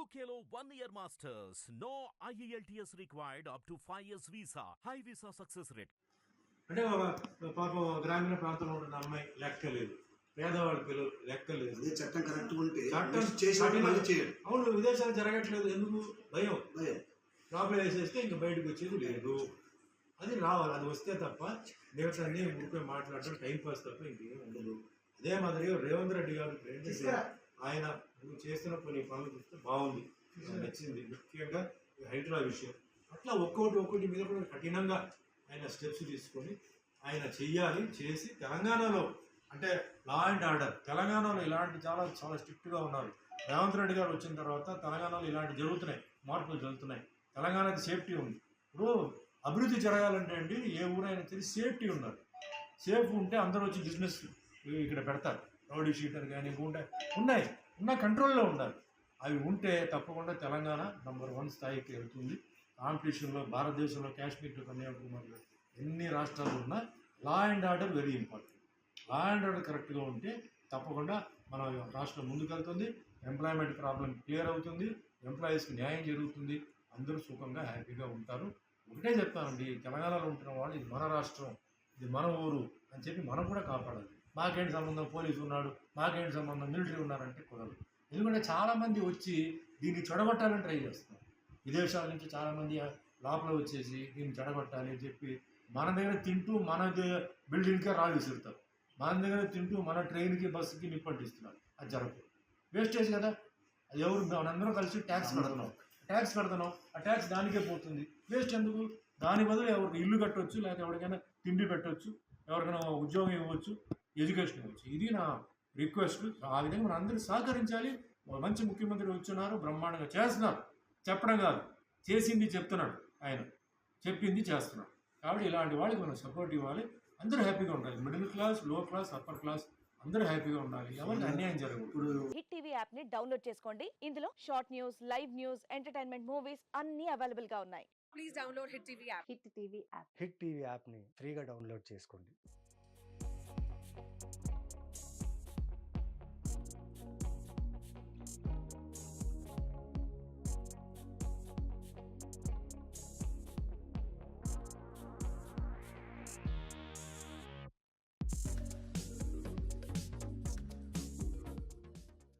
UKLO 1 year masters. No IELTS required up to 5 years visa. High visa success rate. అంటే పాపం గ్రామీణ ప్రాంతంలో ఉన్న అమ్మాయి లెక్కలేదు, పేదవాళ్ళ పిల్లలు లెక్కలేదు. అదే చట్టం కరెక్ట్ ఉంటే చట్టం చేసి మళ్ళీ చేయండి. అవును, విదేశాలు జరగట్లేదు. ఎందుకు? భయం. లోపల వేసేస్తే ఇంక బయటకు వచ్చేది లేదు. అది రావాలి, అది వస్తే తప్ప దేవతన్ని ఊరికే మాట్లాడటం టైంపాస్ తప్ప ఇంకేం ఉండదు. అదే మాదిరిగా రేవంత్ రెడ్డి గారు ఆయన చేస్తున్న కొన్ని పనులు చూస్తే బాగుంది, నచ్చింది. ముఖ్యంగా హైడ్రా విషయం అట్లా ఒక్కొక్కటి మీద కూడా కఠినంగా ఆయన స్టెప్స్ తీసుకొని ఆయన చెయ్యాలి. చేసి తెలంగాణలో అంటే లా అండ్ ఆర్డర్, తెలంగాణలో ఇలాంటి చాలా చాలా స్ట్రిక్ట్గా ఉన్నారు. రేవంత్ రెడ్డి గారు వచ్చిన తర్వాత తెలంగాణలో ఇలాంటి జరుగుతున్నాయి, మార్పులు జరుగుతున్నాయి. తెలంగాణకి సేఫ్టీ ఉంది. ఇప్పుడు అభివృద్ధి జరగాలంటే అండి ఏ ఊరైనా తెలిసి సేఫ్టీ ఉండాలి. సేఫ్ ఉంటే అందరూ వచ్చి బిజినెస్ ఇక్కడ పెడతారు. రౌడీ షీటర్ కానీ ఉన్న కంట్రోల్లో ఉండాలి. అవి ఉంటే తప్పకుండా తెలంగాణ నంబర్ 1 స్థాయికి వెళ్తుంది. కాంపిటీషన్లో భారతదేశంలో కాశ్మీర్ కన్యాకుమారిలో ఎన్ని రాష్ట్రాలు ఉన్నా law and order very important. Law and order కరెక్ట్గా ఉంటే తప్పకుండా మన రాష్ట్రం ముందుకెళ్తుంది. ఎంప్లాయ్మెంట్ ప్రాబ్లం క్లియర్ అవుతుంది, ఎంప్లాయీస్కి న్యాయం జరుగుతుంది, అందరూ సుఖంగా హ్యాపీగా ఉంటారు. ఒకటే చెప్తానండి, తెలంగాణలో ఉంటున్న వాళ్ళు ఇది మన రాష్ట్రం, ఇది మన ఊరు అని చెప్పి మనం కూడా కాపాడాలి. మాకేంటి సంబంధం, పోలీసు ఉన్నాడు, మాకేంటి సంబంధం, మిలిటరీ ఉన్నారంటే కుదరదు. ఎందుకంటే చాలామంది వచ్చి దీన్ని చెడగొట్టాలని ట్రై చేస్తున్నారు. విదేశాల నుంచి చాలామంది లోపల వచ్చేసి దీన్ని చెడగొట్టాలి అని చెప్పి మన దగ్గర తింటూ మన బిల్డింగ్కే రాళ్ళు విసురుతారు. మన దగ్గర తింటూ మన ట్రైన్కి బస్సుకి నిప్పంటిస్తున్నారు. అది జరగదు, వేస్టేజ్ కదా. అది ఎవరు, మనందరం కలిసి ట్యాక్స్ కడుతున్నాం, ఆ ట్యాక్స్ దానికే పోతుంది. వేస్ట్ ఎందుకు? దాని బదులు ఎవరికి ఇల్లు కట్టవచ్చు, లేకపోతే ఎవరికైనా తిండి పెట్టవచ్చు, ఎవరికైనా ఉద్యోగం ఇవ్వచ్చు, ఎడ్యుకేషన్ ఇవ్వచ్చు. ఇది నా రిక్వెస్ట్. ఆ విధంగా మనం అందరూ సహకరించాలి. మంచి ముఖ్యమంత్రి వచ్చున్నారు, బ్రహ్మాండంగా చేస్తున్నారు. చెప్పడం కాదు, చేసింది చెప్తున్నాడు. ఆయన చెప్పింది చేస్తున్నాడు. కాబట్టి ఇలాంటి వాళ్ళకి మనం సపోర్ట్ ఇవ్వాలి. అందరూ హ్యాపీగా ఉండాలి. మిడిల్ క్లాస్, లో క్లాస్, అప్పర్ క్లాస్ అందరూ హ్యాపీగా ఉండాలి. ఎవరికి అన్యాయం జరగదు. హిట్ టీవీ యాప్ ని డౌన్లోడ్ చేసుకోండి. ఇందులో short news, live news, entertainment movies అన్ని అవైలబుల్ గా ఉన్నాయి. Please download hit TV app. Hit TV app ని ఫ్రీగా డౌన్లోడ్ చేసుకోండి.